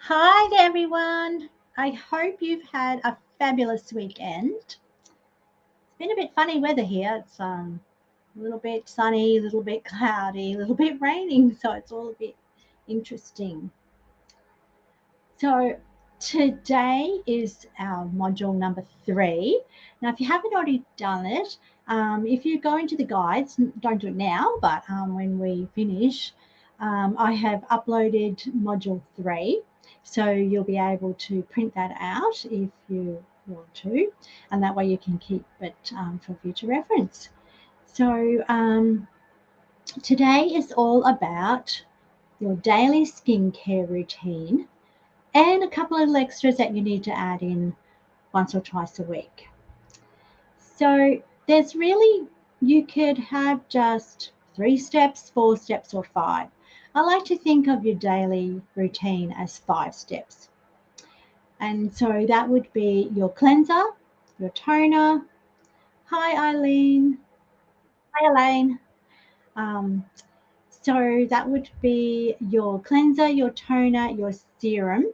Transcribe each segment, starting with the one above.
Hi there, everyone. I hope you've had a fabulous weekend. It's been a bit funny weather here. It's a little bit sunny, a little bit cloudy, a little bit raining, so it's all a bit interesting. So today is our module number 3. Now, if you haven't already done it, if you go into the guides, don't do it now, but when we finish, I have uploaded module 3. So you'll be able to print that out if you want to, and that way you can keep it for future reference. So today is all about your daily skincare routine and a couple of little extras that you need to add in once or twice a week. So there's really, you could have just 3 steps, 4 steps, or 5. I like to think of your daily routine as 5 steps. And so that would be your cleanser, your toner. Hi, Eileen. Hi, Elaine. Um, so that would be your cleanser, your toner, your serum,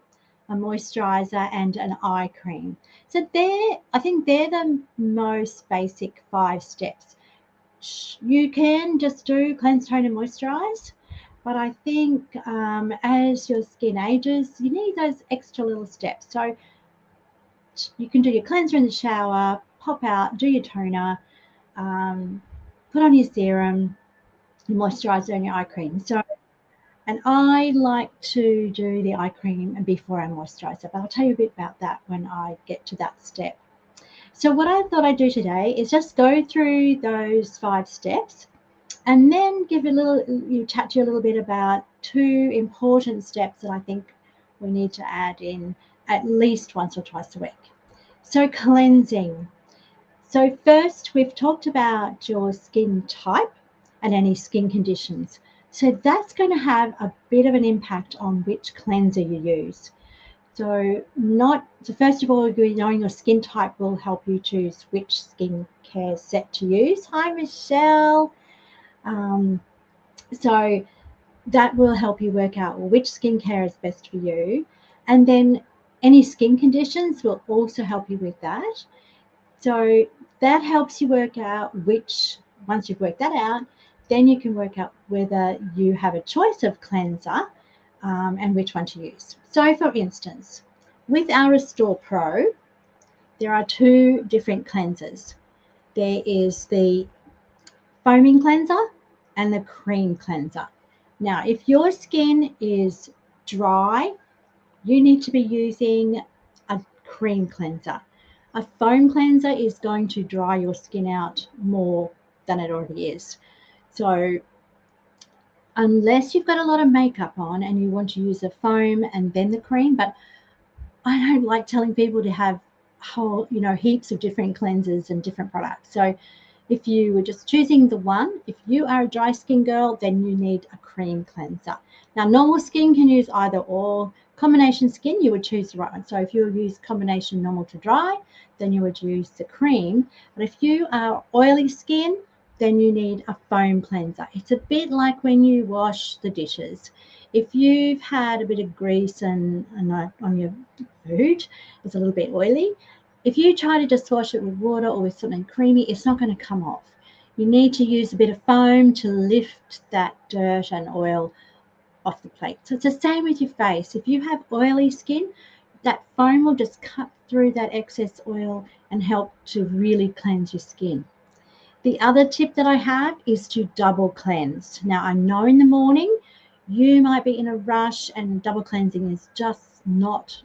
a moisturizer, and an eye cream. So I think they're the most basic 5 steps. You can just do cleanse, tone, and moisturize, but I think as your skin ages, you need those extra little steps. So you can do your cleanser in the shower, pop out, do your toner, put on your serum, your moisturizer, and your eye cream. And I like to do the eye cream before I moisturizer, but I'll tell you a bit about that when I get to that step. So what I thought I'd do today is just go through those 5 steps and then chat to you a little bit about 2 important steps that I think we need to add in at least once or twice a week. So cleansing. So first, we've talked about your skin type and any skin conditions. So that's going to have a bit of an impact on which cleanser you use. So first of all, knowing your skin type will help you choose which skincare set to use. Hi, Michelle. So that will help you work out which skincare is best for you. And then any skin conditions will also help you with that. So that helps you work out once you've worked that out, then you can work out whether you have a choice of cleanser and which one to use. So for instance, with our Restore Pro, there are 2 different cleansers. There is the foaming cleanser and the cream cleanser. Now, if your skin is dry, you need to be using a cream cleanser. A foam cleanser is going to dry your skin out more than it already is. So unless you've got a lot of makeup on and you want to use a foam and then the cream, but I don't like telling people to have heaps of different cleansers and different products. So if you were just choosing the one, if you are a dry skin girl, then you need a cream cleanser. Now, normal skin can use either or. Combination skin, you would choose the right one. So if you use combination normal to dry, then you would use the cream. But if you are oily skin, then you need a foam cleanser. It's a bit like when you wash the dishes. If you've had a bit of grease on your food, it's a little bit oily. If you try to just wash it with water or with something creamy, it's not going to come off. You need to use a bit of foam to lift that dirt and oil off the plate. So it's the same with your face. If you have oily skin, that foam will just cut through that excess oil and help to really cleanse your skin. The other tip that I have is to double cleanse. Now, I know in the morning you might be in a rush and double cleansing is just not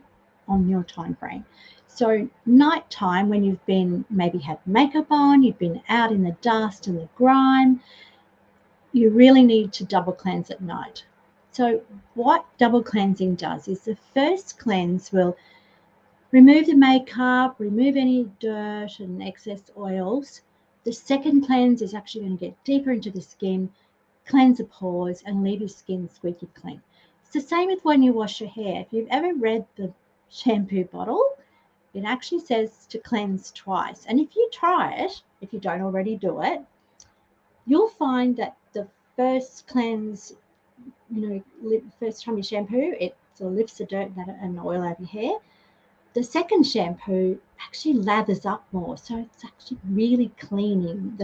on your time frame. So nighttime, when you've been maybe had makeup on, you've been out in the dust and the grime, you really need to double cleanse at night. So what double cleansing does is the first cleanse will remove the makeup, remove any dirt and excess oils. The second cleanse is actually going to get deeper into the skin, cleanse the pores, and leave your skin squeaky clean. It's the same with when you wash your hair. If you've ever read the shampoo bottle, it actually says to cleanse twice. And if you try it, if you don't already do it, you'll find that the first cleanse, first time you shampoo, it sort of lifts the dirt and oil out of your hair. The second shampoo actually lathers up more, so it's actually really cleaning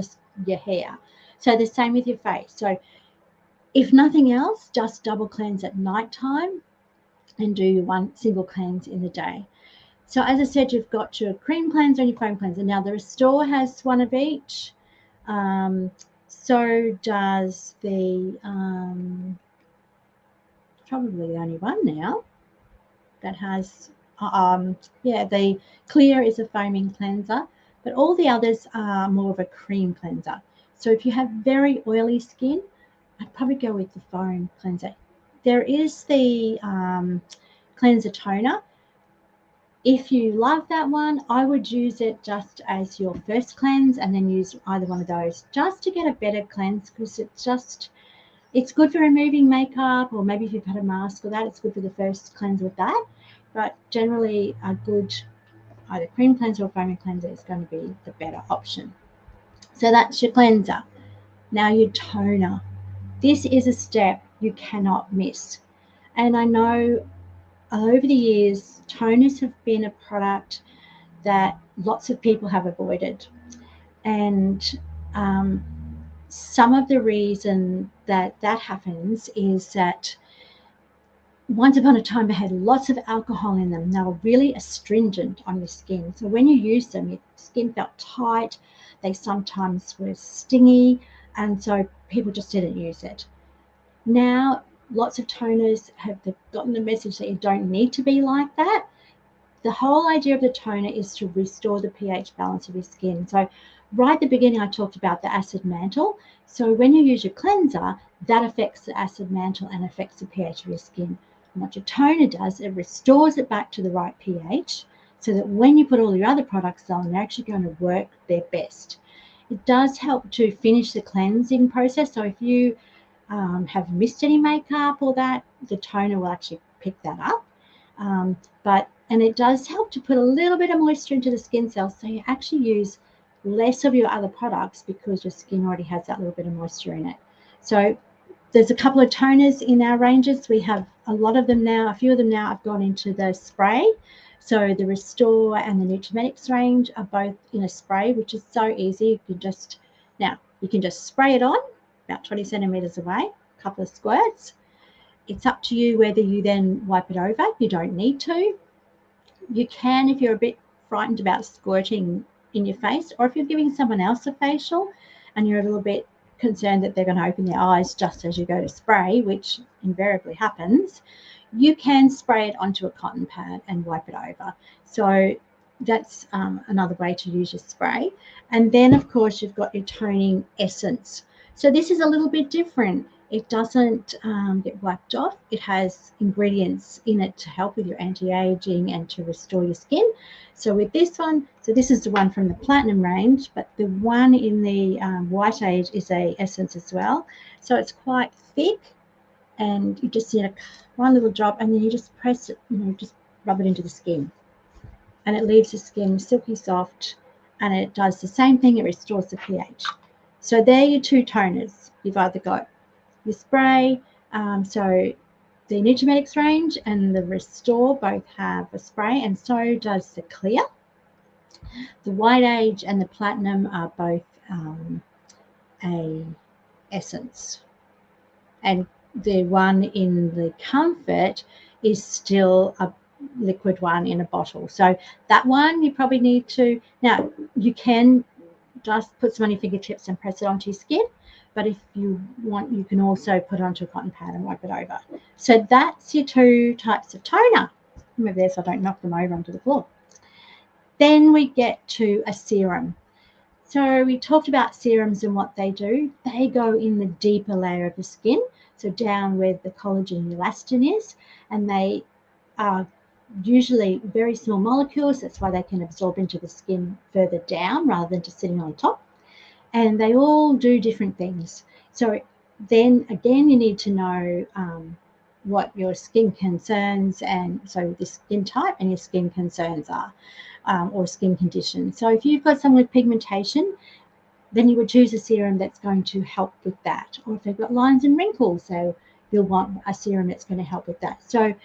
your hair. So the same with your face. So if nothing else, just double cleanse at night time and do one single cleanse in the day. So as I said, you've got your cream cleanser and your foam cleanser. Now the Restore has one of each. So does the probably the only one now that has the Clear is a foaming cleanser, but all the others are more of a cream cleanser. So if you have very oily skin, I'd probably go with the foam cleanser. There is the cleanser toner. If you love that one, I would use it just as your first cleanse and then use either one of those just to get a better cleanse, because it's good for removing makeup, or maybe if you've had a mask or that, it's good for the first cleanse with that. But generally a good either cream cleanser or foaming cleanser is going to be the better option. So that's your cleanser. Now your toner. This is a step you cannot miss. And I know over the years, toners have been a product that lots of people have avoided. And some of the reason that happens is that once upon a time they had lots of alcohol in them. They were really astringent on your skin. So when you used them, your skin felt tight. They sometimes were stingy, and so people just didn't use it. Now, lots of toners have gotten the message that you don't need to be like that. The whole idea of the toner is to restore the pH balance of your skin. So right at the beginning, I talked about the acid mantle. So when you use your cleanser, that affects the acid mantle and affects the pH of your skin. And what your toner does, it restores it back to the right pH, so that when you put all your other products on, they're actually going to work their best. It does help to finish the cleansing process. So if you have missed any makeup or that, the toner will actually pick that up. And it does help to put a little bit of moisture into the skin cells, so you actually use less of your other products because your skin already has that little bit of moisture in it. So there's a couple of toners in our ranges. We have a lot of them now. A few of them now have gone into the spray. So the Restore and the Nutrimetics range are both in a spray, which is so easy. You can just spray it on about 20 centimeters away, a couple of squirts. It's up to you whether you then wipe it over. You don't need to. You can if you're a bit frightened about squirting in your face, or if you're giving someone else a facial and you're a little bit concerned that they're going to open their eyes just as you go to spray, which invariably happens, you can spray it onto a cotton pad and wipe it over. So that's another way to use your spray. And then, of course, you've got your toning essence. So this is a little bit different. It doesn't get wiped off. It has ingredients in it to help with your anti-aging and to restore your skin. So with this one, so this is the one from the Platinum range, but the one in the White Age is a essence as well. So it's quite thick, and you just need one little drop, and then you just press it, just rub it into the skin. And it leaves the skin silky soft, and it does the same thing. It restores the pH. So they're your two toners. You've either got your spray, so the Nutrimetics range and the Restore both have a spray, and so does the Clear. The White Age and the Platinum are both a essence, and the one in the Comfort is still a liquid one in a bottle. So that one you probably need to, now you can just put some on your fingertips and press it onto your skin, but if you want, you can also put it onto a cotton pad and wipe it over. So that's your two types of toner. Move there so I don't knock them over onto the floor. Then we get to a serum. So we talked about serums and what they do. They go in the deeper layer of the skin, so down where the collagen and elastin is, and they are usually very small molecules. That's why they can absorb into the skin further down rather than just sitting on top. And they all do different things. So then again, you need to know what your skin concerns, and so the skin type and your skin concerns are, or skin conditions. So if you've got someone with pigmentation, then you would choose a serum that's going to help with that. Or if they've got lines and wrinkles, so you'll want a serum that's going to help with that. So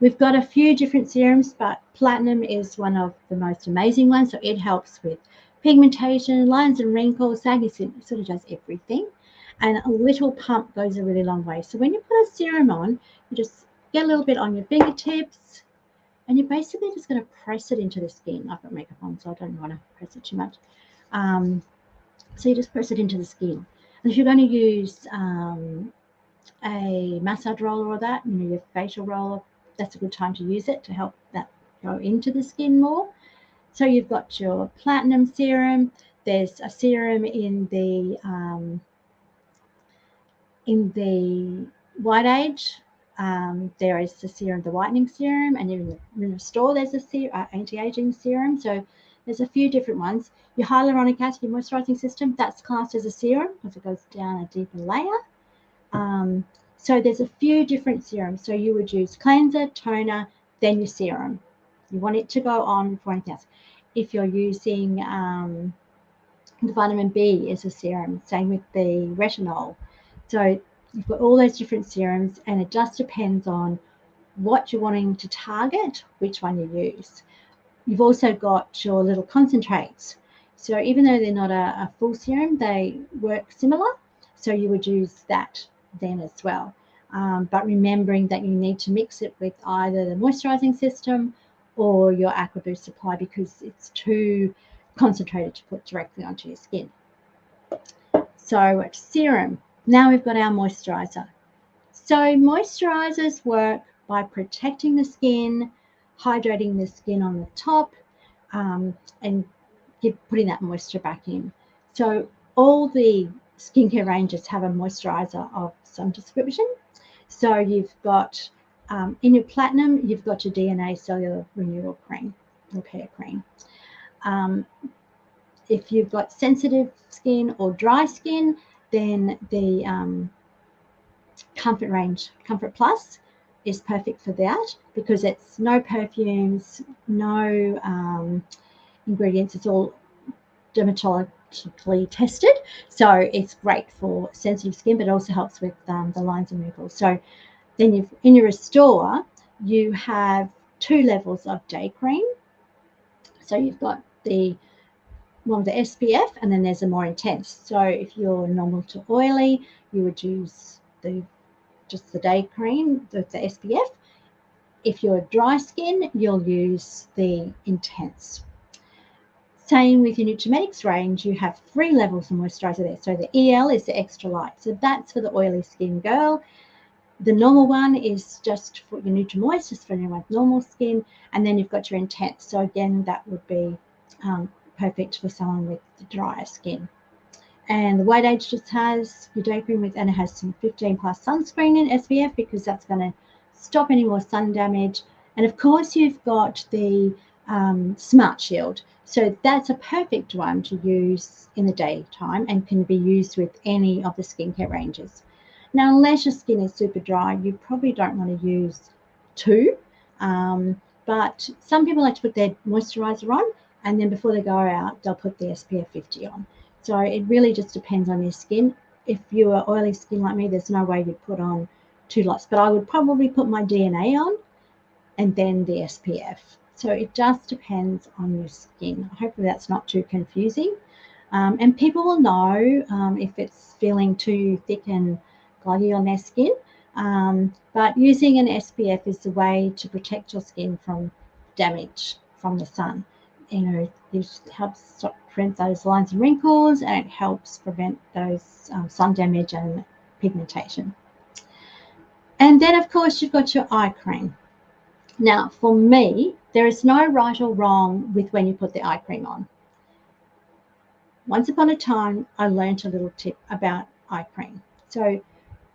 We've got a few different serums, but platinum is one of the most amazing ones. So it helps with pigmentation, lines and wrinkles, saggy skin. It sort of does everything. And a little pump goes a really long way. So when you put a serum on, you just get a little bit on your fingertips, and you're basically just going to press it into the skin. I've got makeup on, so I don't want to press it too much. So you just press it into the skin. And if you're going to use a massage roller or that, your facial roller, that's a good time to use it to help that go into the skin more. So you've got your platinum serum. There's a serum in the White Age. There is the serum, the whitening serum, and in the store there's a anti-aging serum. So there's a few different ones. Your hyaluronic acid, your moisturizing system, that's classed as a serum because it goes down a deeper layer. So there's a few different serums. So you would use cleanser, toner, then your serum. You want it to go on before anything else. If you're using the vitamin B as a serum, same with the retinol. So you've got all those different serums, and it just depends on what you're wanting to target, which one you use. You've also got your little concentrates. So even though they're not a full serum, they work similar. So you would use that then as well. But remembering that you need to mix it with either the moisturizing system or your Aqua Boost supply, because it's too concentrated to put directly onto your skin. So serum. Now we've got our moisturizer. So moisturizers work by protecting the skin, hydrating the skin on the top, and putting that moisture back in. So all the skincare ranges have a moisturizer of some description. So you've got, in your platinum, you've got your DNA cellular renewal cream, repair cream. If you've got sensitive skin or dry skin, then the Comfort range, Comfort Plus, is perfect for that because it's no perfumes, no ingredients. It's all dermatologically tested. So it's great for sensitive skin, but it also helps with the lines and wrinkles. So then in your Restore, you have 2 levels of day cream. So you've got the one with the SPF, and then there's a more intense. So if you're normal to oily, you would use just the day cream with the SPF. If you're dry skin, you'll use the intense. Same with your Nutrimetics range, you have 3 levels of moisturizer there. So the EL is the extra light. So that's for the oily skin girl. The normal one is just for your Nutrimoist, just for anyone with normal skin. And then you've got your intense. So again, that would be perfect for someone with the drier skin. And the White Age just has your day cream and it has some 15+ sunscreen in SPF because that's going to stop any more sun damage. And of course, you've got the Smart Shield. So that's a perfect one to use in the daytime and can be used with any of the skincare ranges. Now, unless your skin is super dry, you probably don't want to use 2. But some people like to put their moisturizer on, and then before they go out, they'll put the SPF 50 on. So it really just depends on your skin. If you are oily skin like me, there's no way you'd put on 2 lots. But I would probably put my DNA on and then the SPF. So it just depends on your skin. Hopefully that's not too confusing. And people will know if it's feeling too thick and gluggy on their skin. But using an SPF is the way to protect your skin from damage from the sun. It helps prevent those lines and wrinkles, and it helps prevent those sun damage and pigmentation. And then, of course, you've got your eye cream. Now, for me, there is no right or wrong with when you put the eye cream on. Once upon a time, I learned a little tip about eye cream. So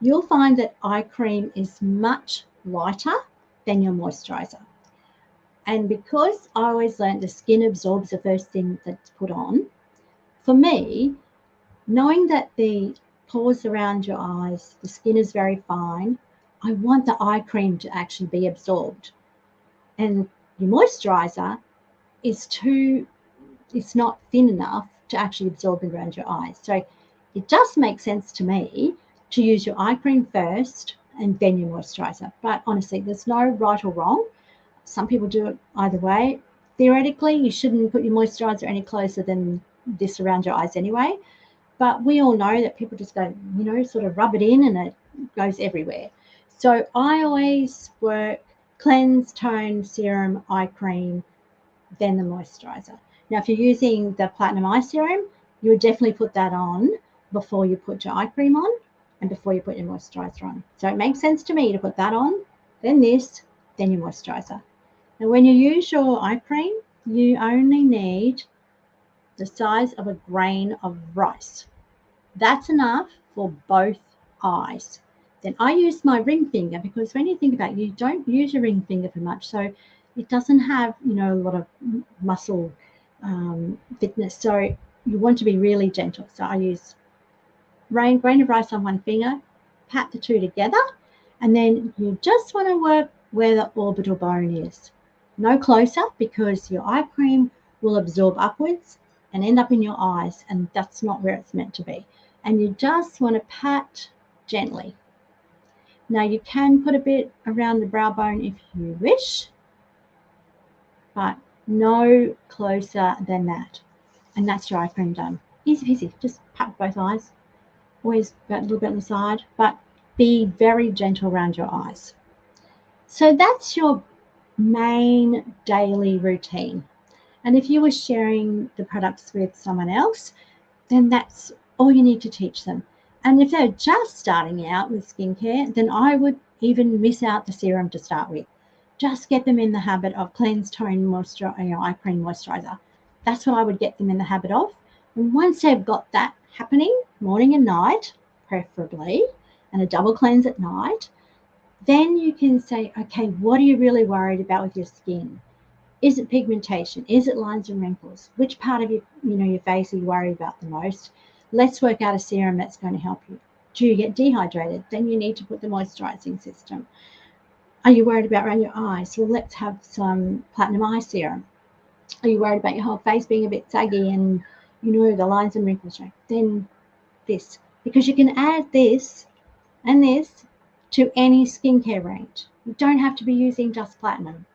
you'll find that eye cream is much lighter than your moisturizer. And because I always learned the skin absorbs the first thing that's put on, for me, knowing that the pores around your eyes, the skin is very fine, I want the eye cream to actually be absorbed. And your moisturizer it's not thin enough to actually absorb around your eyes. So it just makes sense to me to use your eye cream first and then your moisturizer. But honestly, there's no right or wrong. Some people do it either way. Theoretically, you shouldn't put your moisturizer any closer than this around your eyes anyway. But we all know that people just go, sort of rub it in and it goes everywhere. So I always work cleanse, tone, serum, eye cream, then the moisturizer. Now, if you're using the Platinum Eye Serum, you would definitely put that on before you put your eye cream on and before you put your moisturizer on. So it makes sense to me to put that on, then this, then your moisturizer. Now, when you use your eye cream, you only need the size of a grain of rice. That's enough for both eyes. Then I use my ring finger because when you think about it, you don't use your ring finger for much. So it doesn't have, a lot of muscle fitness. So you want to be really gentle. So I use grain of rice on one finger, pat the two together, and then you just want to work where the orbital bone is. No closer because your eye cream will absorb upwards and end up in your eyes, and that's not where it's meant to be. And you just want to pat gently. Now you can put a bit around the brow bone if you wish, but no closer than that. And that's your eye cream done. Easy peasy, just pat both eyes. Always a little bit on the side, but be very gentle around your eyes. So that's your main daily routine. And if you were sharing the products with someone else, then that's all you need to teach them. And if they're just starting out with skincare, then I would even miss out the serum to start with. Just get them in the habit of cleanse, tone, eye cream, moisturizer. That's what I would get them in the habit of. And once they've got that happening, morning and night, preferably, and a double cleanse at night, then you can say, okay, what are you really worried about with your skin? Is it pigmentation? Is it lines and wrinkles? Which part of your face are you worried about the most? Let's work out a serum that's going to help you. Do you get dehydrated? Then you need to put the moisturizing system. Are you worried about around your eyes? Well, let's have some Platinum Eye Serum. Are you worried about your whole face being a bit saggy and the lines and wrinkles? Then this, because you can add this and this to any skincare range. You don't have to be using just platinum.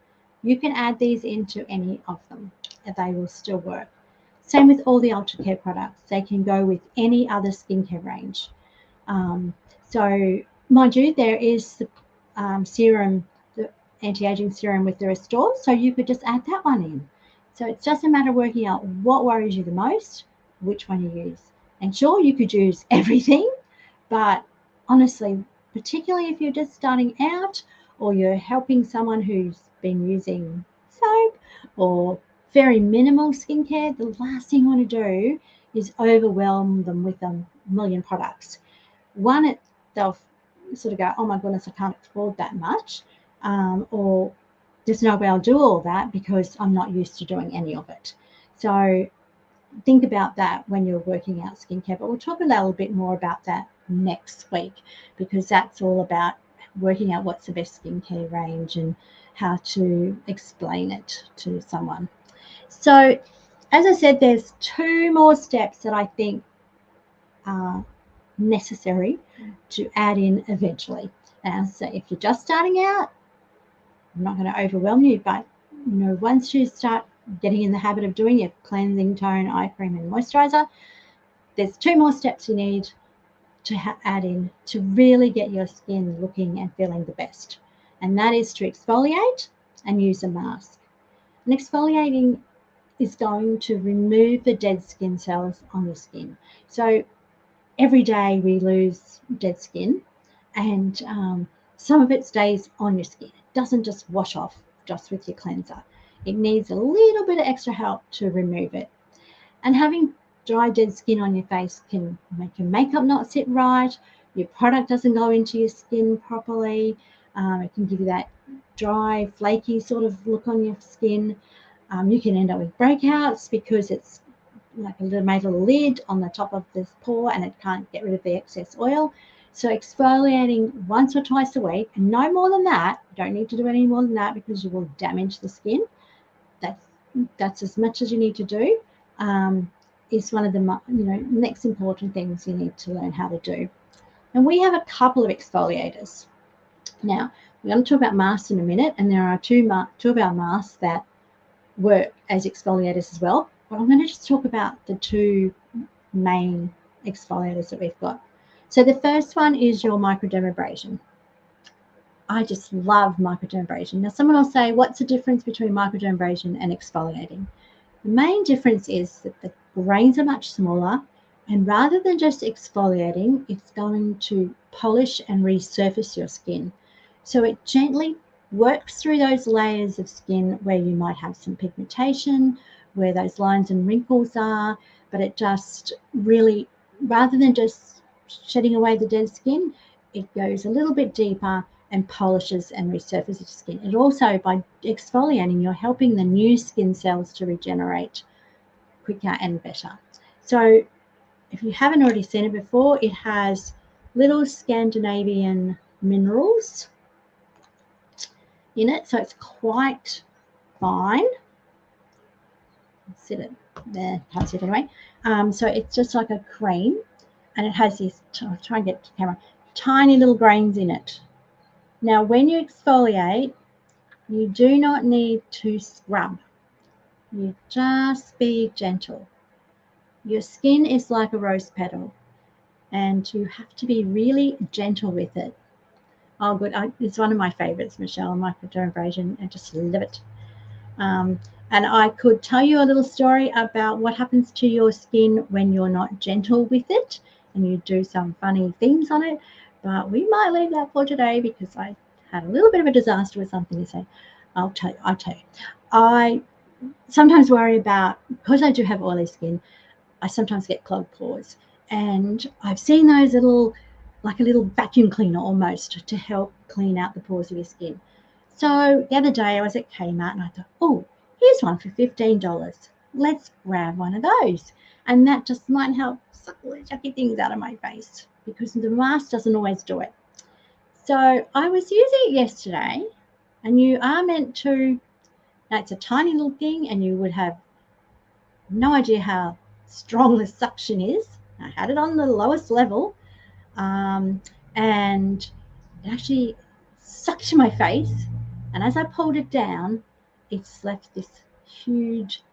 You can add these into any of them and they will still work. Same with all the Ultra Care products. They can go with any other skincare range. So mind you, there is the serum, the anti-aging serum with the Restore, so you could just add that one in. So it's just a matter of working out what worries you the most, which one you use. And sure, you could use everything, but honestly, particularly if you're just starting out or you're helping someone who's been using soap or very minimal skincare, the last thing you want to do is overwhelm them with a million products. One, they'll sort of go, oh my goodness, I can't afford that much, or there's no way I'll do all that because I'm not used to doing any of it. So think about that when you're working out skincare, but we'll talk a little bit more about that next week because that's all about working out what's the best skincare range and how to explain it to someone. So as I said, there's 2 more steps that I think are necessary to add in eventually. And so if you're just starting out, I'm not going to overwhelm you, but once you start getting in the habit of doing your cleansing, tone, eye cream and moisturizer, there's 2 more steps you need to add in to really get your skin looking and feeling the best. And that is to exfoliate and use a mask. And exfoliating is going to remove the dead skin cells on the skin. So every day we lose dead skin and some of it stays on your skin. It doesn't just wash off just with your cleanser. It needs a little bit of extra help to remove it. And having dry, dead skin on your face can make your makeup not sit right. Your product doesn't go into your skin properly. It can give you that dry, flaky sort of look on your skin. You can end up with breakouts because it's like made a little lid on the top of this pore and it can't get rid of the excess oil. So exfoliating once or twice a week, and no more than that, you don't need to do any more than that because you will damage the skin. That's as much as you need to do. Is one of the next important things you need to learn how to do. And we have a couple of exfoliators. Now, we're going to talk about masks in a minute, and there are two of our masks that work as exfoliators as well. But I'm going to just talk about the two main exfoliators that we've got. So the first one is your Microdermabrasion. I just love microdermabrasion. Now, someone will say, what's the difference between microdermabrasion and exfoliating? The main difference is that the grains are much smaller, and rather than just exfoliating, it's going to polish and resurface your skin. So it gently works through those layers of skin where you might have some pigmentation, where those lines and wrinkles are, but it just really, rather than just shedding away the dead skin, it goes a little bit deeper and polishes and resurfaces your skin. And also, by exfoliating, you're helping the new skin cells to regenerate quicker and better. So if you haven't already seen it before, it has little Scandinavian minerals in it, so it's quite fine. Sit it there, can't see it anyway. So it's just like a cream, and it has this, I'll try and get to the camera, tiny little grains in it. Now, when you exfoliate, you do not need to scrub. You just be gentle. Your skin is like a rose petal, and you have to be really gentle with it. Oh, good. It's one of my favorites, Michelle, Microdermabrasion. I just love it. And I could tell you a little story about what happens to your skin when you're not gentle with it and you do some funny things on it, but we might leave that for today because I had a little bit of a disaster with something to say. I'll tell you. I sometimes worry about, because I do have oily skin, I sometimes get clogged pores. And I've seen those little, like a little vacuum cleaner almost, to help clean out the pores of your skin. So the other day I was at Kmart and I thought, oh, here's one for $15. Let's grab one of those. And that just might help suck all the yucky things out of my face, because the mask doesn't always do it. So I was using it yesterday, and you are meant to, now it's a tiny little thing and you would have no idea how strong the suction is. I had it on the lowest level, and it actually sucked to my face, and as I pulled it down, it's left this huge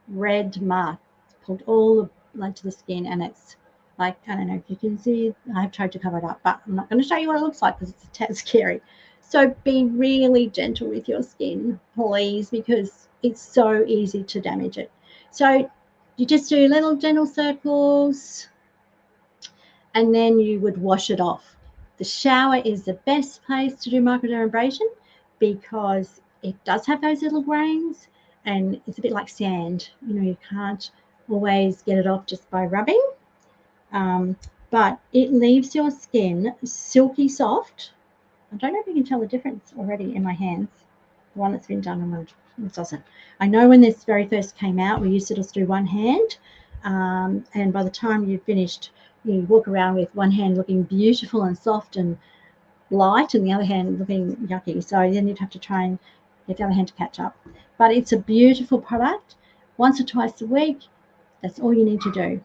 red mark. It's pulled all the blood to the skin, and it's like, I don't know if you can see, I've tried to cover it up, but I'm not going to show you what it looks like because it's a tad scary. So be really gentle with your skin, please, because it's so easy to damage it. So you just do little gentle circles, and then you would wash it off. The shower is the best place to do microdermabrasion because it does have those little grains, and it's a bit like sand. You can't always get it off just by rubbing, but it leaves your skin silky soft. I don't know if you can tell the difference already in my hands. The one that's been done on it doesn't. I know when this very first came out, we used to just do one hand, and by the time you've finished, you walk around with one hand looking beautiful and soft and light, and the other hand looking yucky. So then you'd have to try and get the other hand to catch up. But it's a beautiful product. Once or twice a week, that's all you need to do.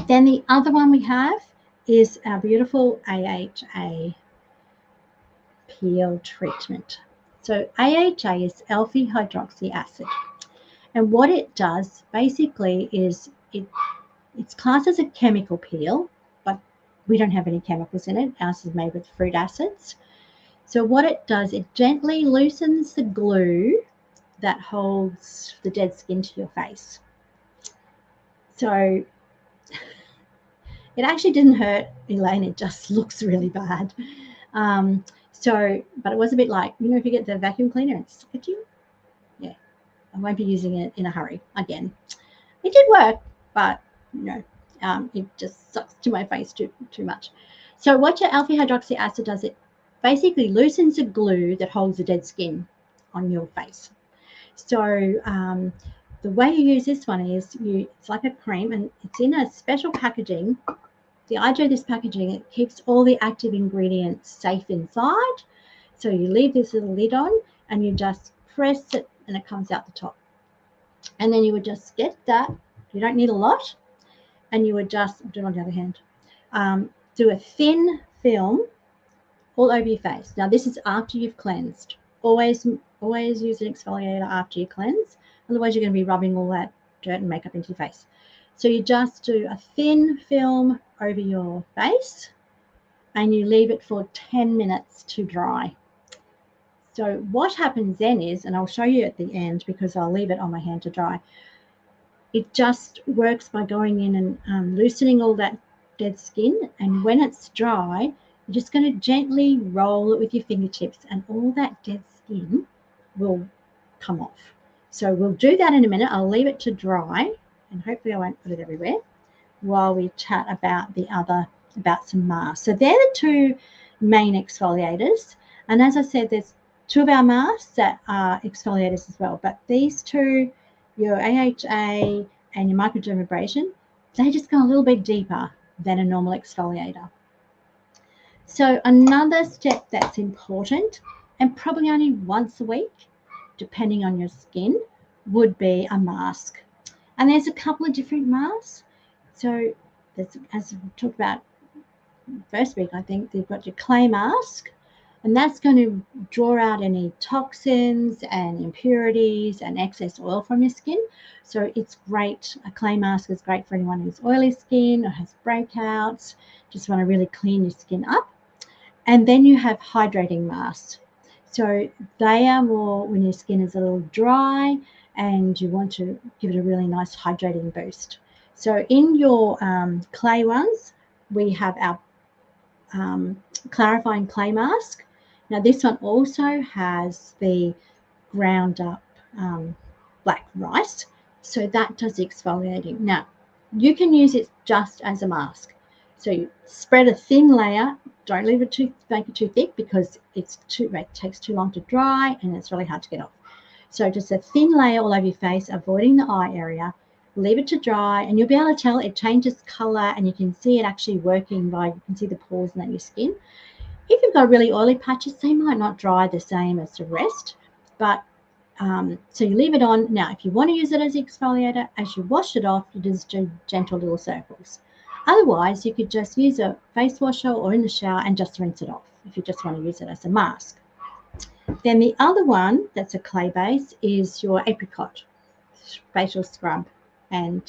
Then the other one we have is our beautiful AHA peel treatment. So AHA is alpha hydroxy acid, and what it does basically is it's classed as a chemical peel, but we don't have any chemicals in it. Ours is made with fruit acids. So what it does, it gently loosens the glue that holds the dead skin to your face. So it actually didn't hurt, Elaine. It just looks really bad. But it was a bit like, if you get the vacuum cleaner and suck at you, yeah, I won't be using it in a hurry again. It did work, but it just sucks to my face too much. So what your alpha hydroxy acid does, it basically loosens the glue that holds the dead skin on your face. So the way you use this one is, it's like a cream, and it's in a special packaging. The idea of this packaging, it keeps all the active ingredients safe inside. So you leave this little lid on, and you just press it, and it comes out the top. And then you would just get that. You don't need a lot. And you would just, I'll do it on the other hand, do a thin film all over your face. Now this is after you've cleansed. Always use an exfoliator after you cleanse. Otherwise you're going to be rubbing all that dirt and makeup into your face. So you just do a thin film over your face and you leave it for 10 minutes to dry. So what happens then is, and I'll show you at the end because I'll leave it on my hand to dry, it just works by going in and loosening all that dead skin. And when it's dry, you're just going to gently roll it with your fingertips and all that dead skin will come off. So we'll do that in a minute. I'll leave it to dry and hopefully I won't put it everywhere while we chat about some masks. So they're the two main exfoliators. And as I said, there's two of our masks that are exfoliators as well. But these two, your AHA and your Microdermabrasion, they just go a little bit deeper than a normal exfoliator. So another step that's important, and probably only once a week, depending on your skin, would be a mask. And there's a couple of different masks. So as we talked about first week, I think you've got your clay mask, and that's going to draw out any toxins and impurities and excess oil from your skin. So it's great. A clay mask is great for anyone who's oily skin or has breakouts, just want to really clean your skin up. And then you have hydrating masks. So they are more when your skin is a little dry and you want to give it a really nice hydrating boost. So in your clay ones, we have our clarifying clay mask. Now this one also has the ground up black rice, so that does exfoliating. Now you can use it just as a mask. So you spread a thin layer. Don't make it too thick because it takes too long to dry and it's really hard to get off. So just a thin layer all over your face, avoiding the eye area. Leave it to dry and you'll be able to tell it changes color and you can see it actually working you can see the pores in your skin. If you've got really oily patches, they might not dry the same as the rest, but so you leave it on. Now, if you want to use it as an exfoliator, as you wash it off, you just do gentle little circles. Otherwise, you could just use a face washer or in the shower and just rinse it off if you just want to use it as a mask. Then the other one that's a clay base is your apricot facial scrub and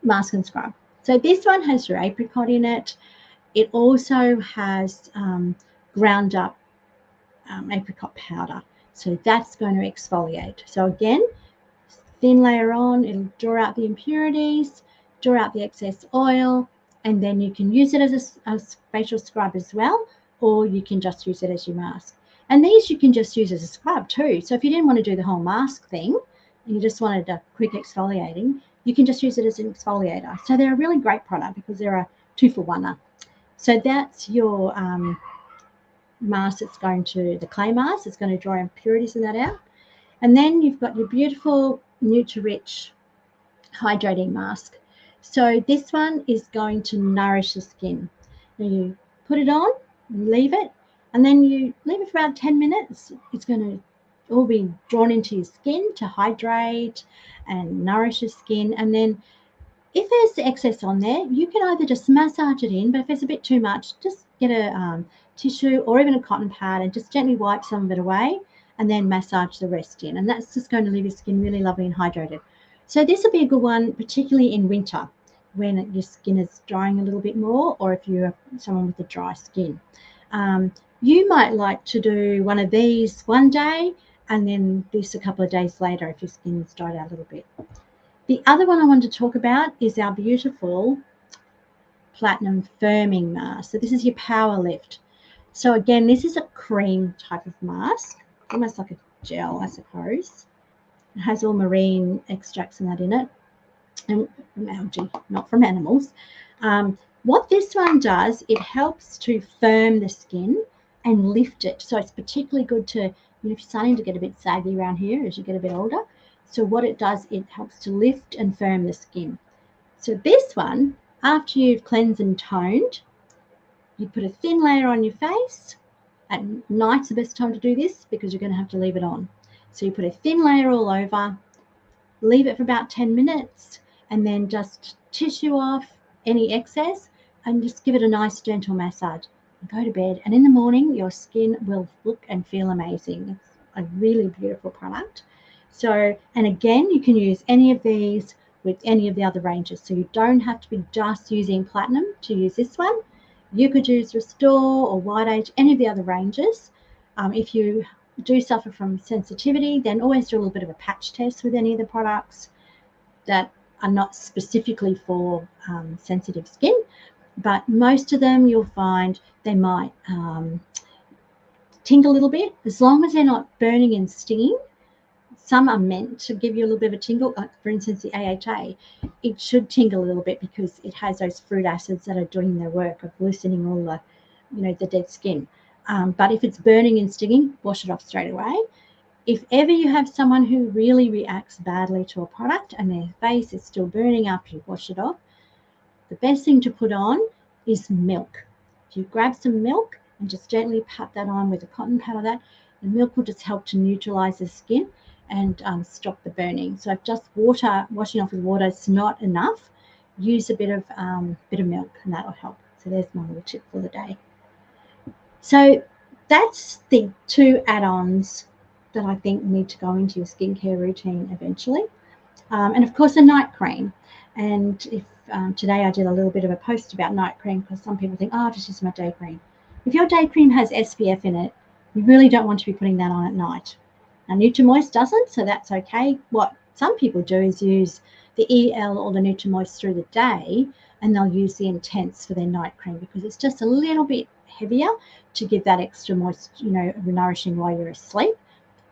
mask and scrub. So this one has your apricot in it. It also has ground up apricot powder. So that's going to exfoliate. So again, thin layer on, it'll draw out the impurities, draw out the excess oil, and then you can use it as a facial scrub as well, or you can just use it as your mask. And these you can just use as a scrub too. So if you didn't want to do the whole mask thing, and you just wanted a quick exfoliating, you can just use it as an exfoliator. So they're a really great product because they're a 2-for-1. So that's your mask that's going to, the clay mask, it's going to draw impurities in that out. And then you've got your beautiful Nutri-Rich hydrating mask. So this one is going to nourish the skin. Now you put it on, leave it, and then you leave it for about 10 minutes. It's going to all be drawn into your skin to hydrate and nourish your skin. And then if there's excess on there, you can either just massage it in, but if it's a bit too much, just get a tissue or even a cotton pad and just gently wipe some of it away and then massage the rest in. And that's just going to leave your skin really lovely and hydrated. So this will be a good one, particularly in winter when your skin is drying a little bit more, or if you're someone with a dry skin. You might like to do one of these one day and then this a couple of days later if your skin's dried out a little bit. The other one I want to talk about is our beautiful platinum firming mask. So this is your power lift. So again, this is a cream type of mask, almost like a gel, I suppose. It has all marine extracts and that in it, and from algae, not from animals. What this one does, it helps to firm the skin and lift it. So it's particularly good to, if you're starting to get a bit saggy around here as you get a bit older. So what it does, it helps to lift and firm the skin. So this one, after you've cleansed and toned, you put a thin layer on your face. At night's the best time to do this because you're going to have to leave it on. So you put a thin layer all over, leave it for about 10 minutes, and then just tissue off any excess and just give it a nice gentle massage. go to bed, and in the morning your skin will look and feel amazing. It's a really beautiful product. So, and again, you can use any of these with any of the other ranges. So you don't have to be just using Platinum to use this one. You could use Restore or White Age, any of the other ranges. If you do suffer from sensitivity, then always do a little bit of a patch test with any of the products that are not specifically for sensitive skin. But most of them you'll find they might tingle a little bit, as long as they're not burning and stinging. Some are meant to give you a little bit of a tingle, like for instance the AHA. It should tingle a little bit because it has those fruit acids that are doing their work of loosening all the, the dead skin. But if it's burning and stinging, wash it off straight away. If ever you have someone who really reacts badly to a product and their face is still burning after you wash it off, the best thing to put on is milk. If you grab some milk and just gently pat that on with a cotton pad like that, the milk will just help to neutralize the skin and stop the burning. So if just washing off with water is not enough, use a bit of milk and that'll help. So there's my little tip for the day. So that's the 2 add-ons that I think need to go into your skincare routine eventually. And of course a night cream. And if today I did a little bit of a post about night cream because some people think, oh, just use my day cream. If your day cream has SPF in it, you really don't want to be putting that on at night. Now Nutrimoist doesn't, so that's okay. What some people do is use the EL or the Nutrimoist through the day, and they'll use the Intense for their night cream because it's just a little bit heavier to give that extra moist, nourishing while you're asleep.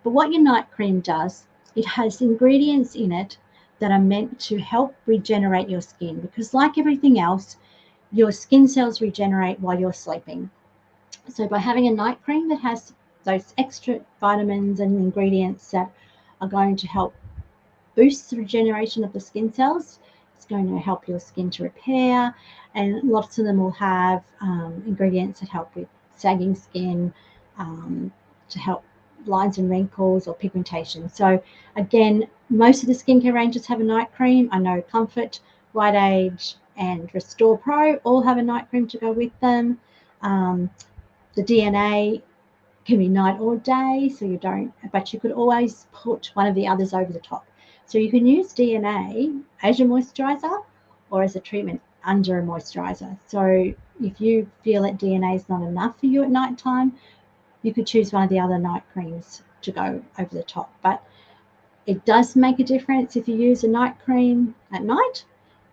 But what your night cream does, it has ingredients in it that are meant to help regenerate your skin, because like everything else, your skin cells regenerate while you're sleeping. So by having a night cream that has those extra vitamins and ingredients that are going to help boost the regeneration of the skin cells, it's going to help your skin to repair, and lots of them will have ingredients that help with sagging skin, to help lines and wrinkles or pigmentation. So again, most of the skincare ranges have a night cream. I know Comfort, White Age, and Restore Pro all have a night cream to go with them. The DNA can be night or day, so you don't, but you could always put one of the others over the top. So you can use DNA as your moisturizer or as a treatment under a moisturizer. So if you feel that DNA is not enough for you at night time, you could choose one of the other night creams to go over the top. But it does make a difference if you use a night cream at night.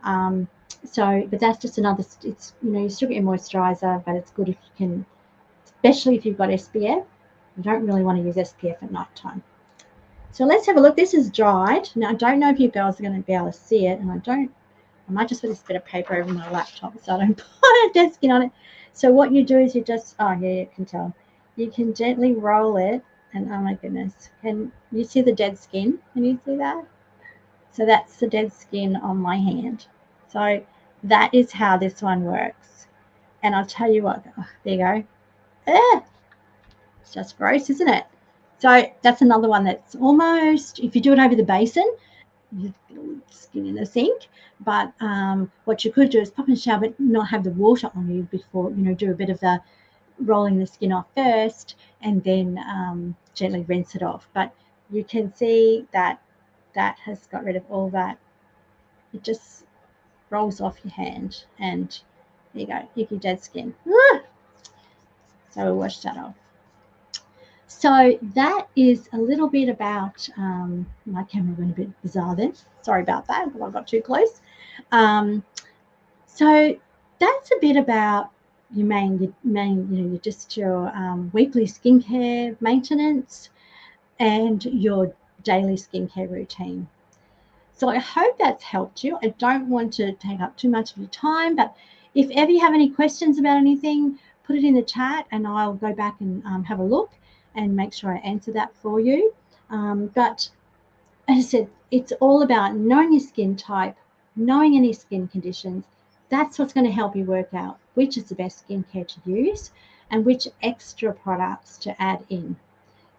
But that's just another, it's, you still get your moisturizer, but it's good if you can, especially if you've got SPF. You don't really want to use SPF at night time. So let's have a look. This is dried. Now, I don't know if you girls are going to be able to see it, and I might just put this bit of paper over my laptop so I don't put a dead skin on it. So what you do is you just, oh yeah, you can tell. You can gently roll it, and oh my goodness, can you see the dead skin? Can you see that? So that's the dead skin on my hand. So that is how this one works. And I'll tell you what, oh, there you go. It's just gross, isn't it? So that's another one that's almost, if you do it over the basin, you skin in the sink. But what you could do is pop in the shower, but not have the water on you before, do a bit of the rolling the skin off first, and then gently rinse it off. But you can see that has got rid of all that. It just rolls off your hand, and there you go, icky dead skin. So we'll wash that off. So that is a little bit about, my camera went a bit bizarre then. Sorry about that, but I got too close. So that's a bit about your your weekly skincare maintenance and your daily skincare routine. So I hope that's helped you. I don't want to take up too much of your time, but if ever you have any questions about anything, put it in the chat and I'll go back and have a look and make sure I answer that for you. But as I said, it's all about knowing your skin type, knowing any skin conditions. That's what's going to help you work out which is the best skincare to use and which extra products to add in.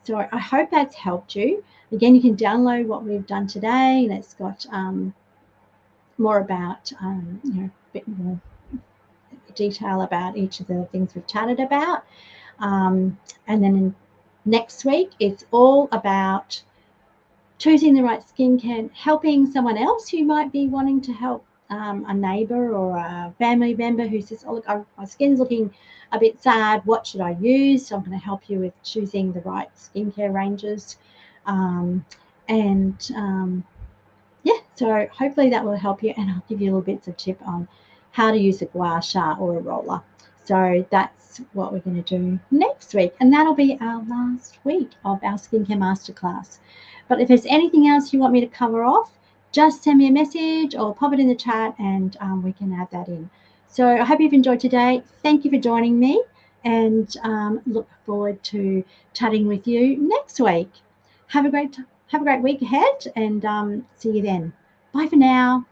So I hope that's helped you. Again, you can download what we've done today, and it's got more about, a bit more detail about each of the things we've chatted about. And then next week, it's all about choosing the right skincare, helping someone else who might be wanting to help, a neighbour or a family member who says, oh, look, my skin's looking a bit sad. What should I use? So I'm going to help you with choosing the right skincare ranges. Yeah, so hopefully that will help you, and I'll give you little bits of tip on how to use a gua sha or a roller. So that's what we're going to do next week, and that'll be our last week of our skincare masterclass. But if there's anything else you want me to cover off, just send me a message or pop it in the chat, and we can add that in. So I hope you've enjoyed today. Thank you for joining me, and look forward to chatting with you next week. Have a great week ahead, and see you then. Bye for now.